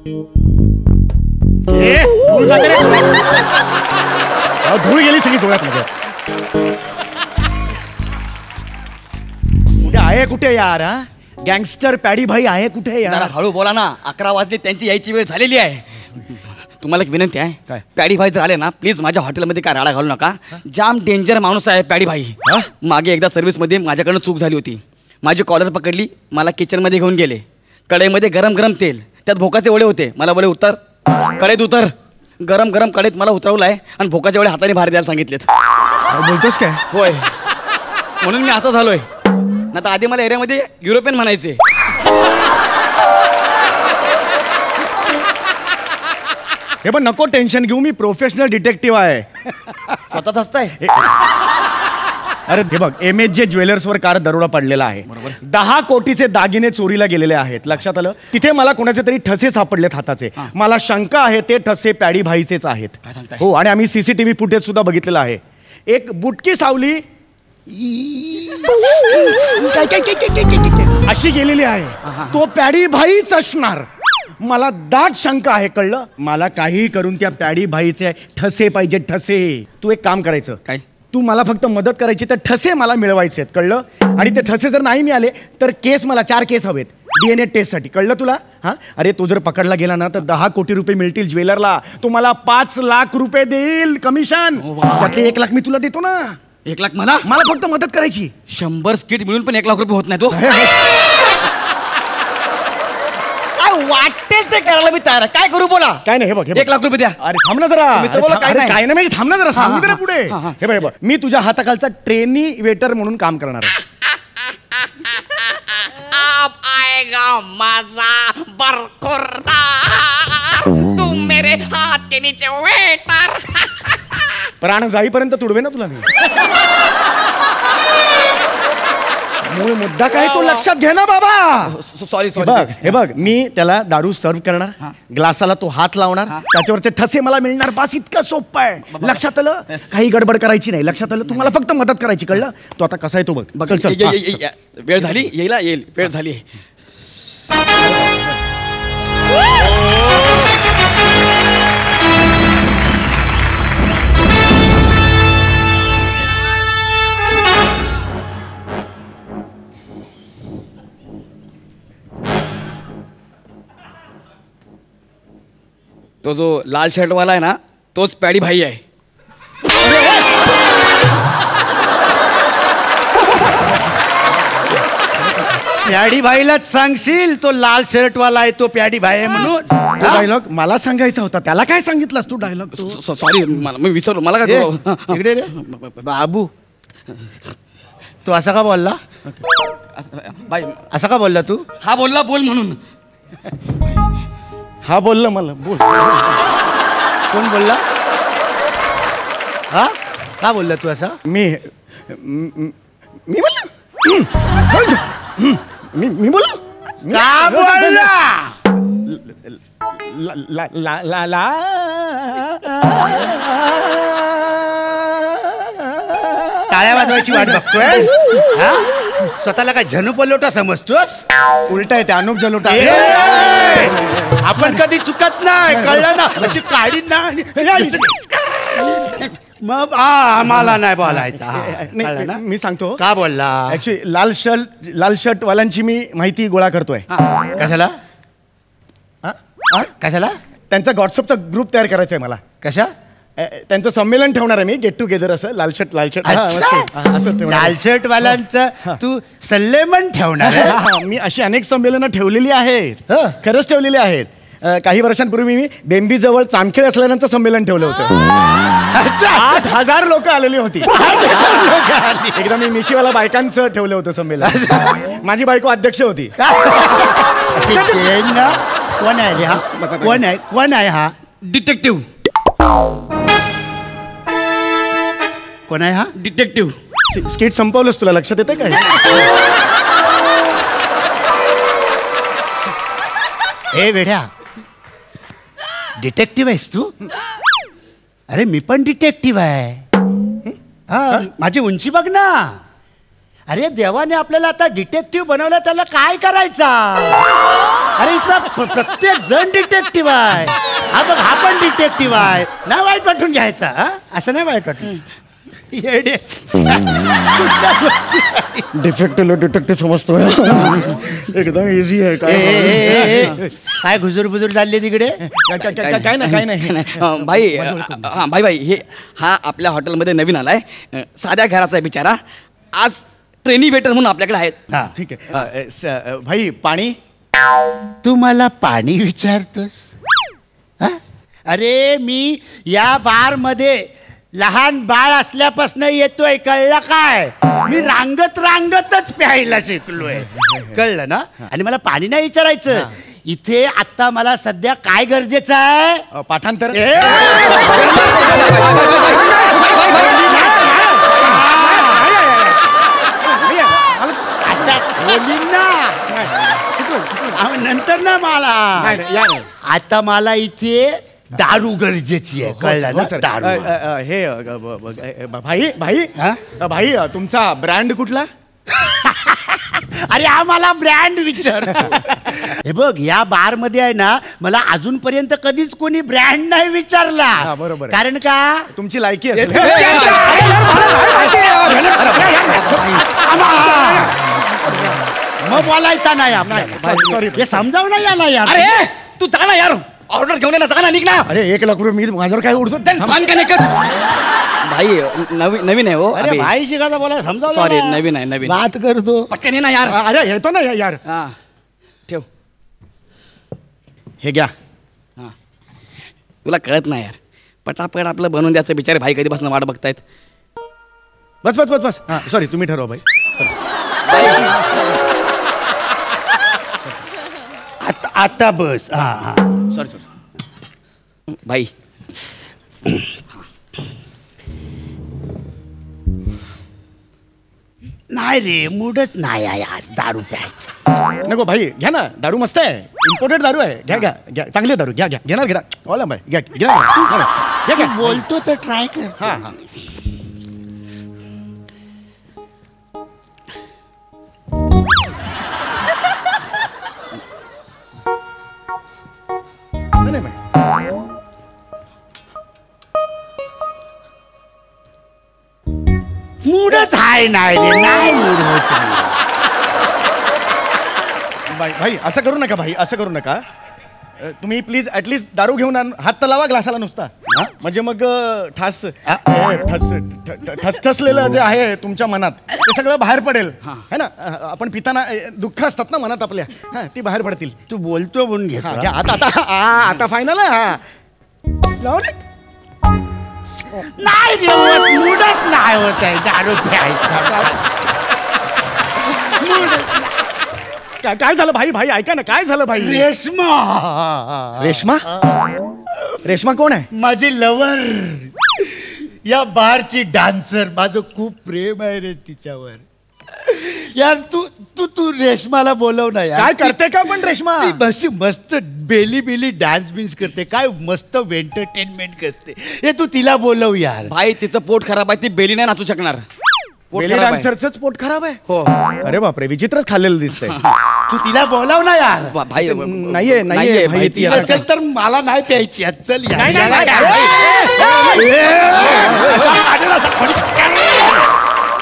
धूळ जाते रे. धूळ गेली सगळी डोळ्यात माझ्या. कुठे आहे कुठे यार? हा गँगस्टर पॅडी भाई आहे कुठे यार? जरा हळू बोला ना, 11 वाजले, त्यांची यायची वेळ झालेली आहे. तुम्हाला एक विनंती आहे, काय? पॅडी भाई जर आले ना, प्लीज माझ्या हॉटेलमध्ये काय राडा घालू नका. जाम डेंजर माणूस आहे पॅडी भाई. मागे एकदा सर्व्हिसमध्ये माझ्याकडनं चूक झाली होती. माझी कॉलर पकडली, मला किचनमध्ये घेऊन गेले. कढईमध्ये गरम गरम तेल, त्यात भोकाचे वडे होते. मला बोले उतर, कढईत उतर. गरम गरम कढईत मला उतरवलं आहे आणि भोकाचे वडे हाताने बाहेर द्यायला सांगितलेत. बोलतोस काय? होय, म्हणून मी असं झालोय. ना तर आधी मला एरियामध्ये युरोपियन म्हणायचे. हे पण नको टेन्शन घेऊ, मी प्रोफेशनल डिटेक्टिव्ह आहे. स्वतःच असताय. अरे हे बघ, MHJ ज्वेलर्सवर कार दरोडा पडलेला आहे. 10 कोटीचे दागिने चोरीला गेलेले आहेत. लक्षात आलं? तिथे मला कोणाचे तरी ठसे सापडलेत हाताचे. मला शंका आहे ते ठसे पॅडी भाईचेच आहेत. हो, आणि आम्ही CCTV फुटेज सुद्धा बघितलेलं आहे. एक बुटकी सावली अशी गेलेली आहे. तो पॅडी भाईच असणार. मला दाट शंका आहे, कळलं? मला काही करून त्या पॅडी भाईचे ठसे पाहिजे, ठसे. तू एक काम करायचं, काय? तू मला फक्त मदत करायची, तर ठसे मला मिळवायचे आहेत, कळलं? आणि ते ठसे जर नाही मिळाले तर केस, मला 4 केस हवेत DNA टेस्टसाठी, कळलं तुला? हा, अरे तो जर पकडला गेला ना तर 10 कोटी रुपये मिळतील ज्वेलरला. तो मला 5 लाख रुपये देईल कमिशन. त्यातले 1 लाख मी तुला देतो ना. 1 लाख मला? मला फक्त मदत करायची. 100 स्किट मिळून पण 1 लाख रुपये होत नाही. तो काय वाटते ते करायला मी तयार आहे. काय करू बोला? काय नाही, हे बघ, 1 लाख रुपये द्या. अरे थांब ना जरा. मिस्टर बोला, काय नाही. काय नाही, थांब ना जरा, सांगू दे ना पुढे. हे बघ, मी तुझ्या हाताखालचा ट्रेनी वेटर म्हणून काम करणार आहे. अब आएगा मजा बरखुरदार, तुम मेरे हाथ के नीचे वेटर. प्राण जाईपर्यंत तुडवे ना तुला मी. मूळ मुद्दा काय तो लक्षात घे ना बाबा. सॉरी हे बघ, मी त्याला दारू सर्व करणार, ग्लासाला तो हात लावणार, त्याच्यावरचे ठसे मला मिळणार. बस, इतकं सोपं आहे. लक्षात आलं? काही गडबड करायची नाही. लक्षात आलं? तुम्हाला फक्त मदत करायची, कळलं? तो आता कसा आहे तो बघ. चल चल, वेळ झाली, येईल, वेळ झाली. तो जो लाल शर्ट वाला आहे ना, तोच पॅडी भाई आहे. प्याडी भाईलाच सांगशील तो लाल शर्ट वाला आहे तो प्याडी भाई आहे म्हणून. तो डायलॉग मला सांगायचा होता, त्याला काय सांगितलंस तू डायलॉग? सॉरी, मी विसरलो. मला काय इकडे रे बाबू, तू असा का बोलला? बाई, असा का बोलला तू? हा बोलला बोल म्हणून. हा बोलला मला बोल. कोण बोलला? हा, का बोलला तू असा? मी बोललो. मी बोललो. का बोलला? ला ला ला ला टाळ्या वाजवायची वाट बघतोय? स्वतःला काय झनू पलोटा समजतोस? उलटा आहे ते, अनुप जलोटा. आपण कधी चुकत नाही, कळलं ना? अशी काढी ना. मग आम्हाला नाही बोलायचं. मी सांगतो का बोलला? ऍक्च्युली लाल शर्ट वाल्यांची मी माहिती गोळा करतोय. कशाला? कशाला? त्यांचा व्हॉट्सअपचा ग्रुप तयार करायचा आहे मला. कशा? त्यांचं संमेलन ठेवणार आहे मी, गेट टुगेदर. असं लाल शर्ट असं लाल शर्ट वाल्यांचं तू सल्लेमन ठेवणार? मी अशी अनेक संमेलनं ठेवलेली आहेत, खरंच ठेवलेली आहेत. काही वर्षांपूर्वी मी बेंबीजवळ चामखेड असलेल्यांचं संमेलन ठेवलं होतं. 8,000 लोक आलेली होती. एकदा मी मिशीवाला बायकांचं ठेवलं होतं संमेलन. माझी बायको अध्यक्ष होती. कोण आहे हा? कोण आहे हा? डिटेक्टिव्ह. कोण आहे हा? डिटेक्टिव्ह. स्किट संपवलंस, तुला लक्षात येते काय? ए वेड्या, डिटेक्टिव्ह आहेस तू? अरे मी पण डिटेक्टिव्ह आहे. हा, माझी उंची बघ ना. अरे देवाने आपल्याला आता डिटेक्टिव्ह बनवलं, त्याला काय करायचा? अरे इथं प्रत्येक जण डिटेक्टिव्ह आहे. हा बघ, हा पण डिटेक्टिव्ह आहे. नाही वाईट वाटून घ्यायचा, हा असं नाही वाईट वाटून. येडे. डिफेक्टिव्ह डिटेक्टिव्ह समजतोय. एकदम इझी आहे. काय घुजूर बुजूर झाली तिकडे? काय नाही. भाई भाई भाई हे हा आपल्या हॉटेलमध्ये नवीन आलाय. साध्या घराचा आहे बिचारा. आज ट्रेनी वेटर म्हणून आपल्याकडे आहेत. हा, ठीक आहे. भाई पाणी. तू मला पाणी विचारतोस? हा? अरे मी या बार मध्ये लहान बाळ असल्यापासून येतोय, कळलं काय? मी रांगतच प्यायला शिकलोय, कळलं ना? आणि मला पाणी नाही विचारायचं. इथे आता मला सध्या काय गरजेचं आहे? पाठांतर. अशा खोलींना नंतर ना मला आता मला इथे दारू गरजेची आहे, कळलं ना? दारू. हे भाई भाई हा? भाई तुमचा ब्रँड कुठला? अरे आम्हाला ब्रँड विचार. हे बघ, या बार मध्ये आहे ना, मला अजूनपर्यंत कधीच कोणी ब्रँड नाही विचारला. हा, बरोबर आहे. कारण का तुमची लायकी असेल. मग बोलायचा नाही आपण. सॉरी. हे समजाव नाही आला यार. अरे तू जा ना यार, ऑर्डर घेऊन ये ना, जा ना, निघ ना. अरे 1 लाख रुपये मी माझ्यावर काय उडतो? फान का निकट. भाई नवीन आहे हो. अरे भाई शिकायचा बोला, समजाव. सॉरी, नवीन आहे, नवीन. बात करतो. पटकन ये ना यार. अरे येतो ना यार. हा ठेव. हे घ्या. हा तुला कळत नाही यार, पटापट आपलं बनवून द्यायचं. बिचारे भाई कधीपासून वाट बघतायत. बस बस बस बस. हा सॉरी, तुम्ही ठरवा भाई. आता बस. हा हा. Sorry sorry. भाई नाही रे, मूडच नाही आहे आज दारू प्यायचा. नको भाई, घ्या ना, दारू मस्त आहे. इम्पोर्टेड दारू आहे. घ्या घ्या घ्या, चांगली दारू. घ्या घ्या, घेणार घ्या. ओला भाई घ्या घ्या घ्या घ्या. बोलतो तर ट्राय कर. हा हा. नाही भाई. मूडच आहे नाही रे, नाही मूड होत. भाई असं करू नका भाई, असं करू नका. तुम्ही प्लीज ऍटलीस्ट दारू घेऊन हात तर लावा ग्लासाला नुसता. म्हणजे मग ठसठसलेलं जे आहे तुमच्या मनात ते सगळं बाहेर पडेल, है ना? आपण पिताना दुःख असतात ना मनात आपल्या, हा ती बाहेर पडतील. तू बोलतो म्हणून घे. घ्या आता फायनल आहे. हा लावा ना. नाही रे, मूडच नाही होत आहे दारू प्यायचा. काय झालं भाई? भाई ऐका ना, काय झालं भाई? रेश्मा. रेश्मा? रेश्मा कोण आहे? माझी लवर, या बारची डान्सर. माझं खूप प्रेम आहे रे तिच्यावर. यार तू रेश्माला बोलव ना यार. काय करते का पण रेश्मा? ती बशी मस्त बेली डान्स बिन्स करते, काय मस्त एंटरटेनमेंट करते. हे तू तिला बोलव यार. भाई तिचं पोट खराब आहे, ती बेली नाही नाचू शकणार. पोट बेली खराब आहे. डान्सरचंच पोट खराब आहे. हो. अरे बापरे, विचित्रच खाल्लेलं दिसतंय. तू तिला बोलव ना यार. भाई नाहीये नाहीये भाई, ती आता- असेल तर मला नाही प्यायची. चल यार. नाही, नाही, नाही,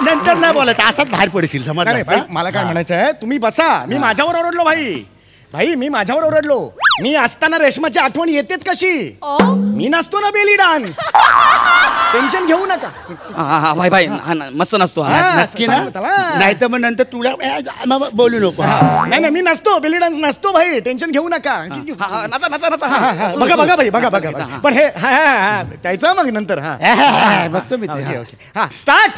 नंतर नाही बोलायचं, असाच बाहेर पडशील समज. नाही, भाई, मला काय म्हणायचं आहे, तुम्ही बसा. मी माझ्यावर ओरडलो भाई. भाई मी माझ्यावर ओरडलो. मी असताना रेश्माची आठवण येतेच कशी? मी नसतो ना बेली डान्स. टेन्शन घेऊ नका. हा भाई भाई हा ना, मस्त नसतो हा. हा, नक्की ना? सांगितलं त्याला. नाही तर मग नंतर तुला बोलू नको. नाही नाही, मी नसतो बेली डान्स नसतो भाई, टेन्शन घेऊ नका. हा, नाचा नाचा नाचा. हा, हा, बघा बघा भाई, बघा बघा. पण हे त्याचं मग नंतर. हा बघतो मी ते. Okay okay. हा स्टार्ट.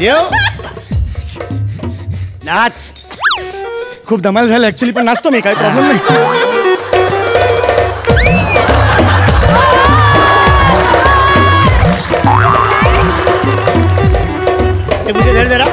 येऊ नाच. खूप धमाल झालं ऍक्च्युली, पण नाचतो मी, काय प्रॉब्लेम नाही. मुझे जरा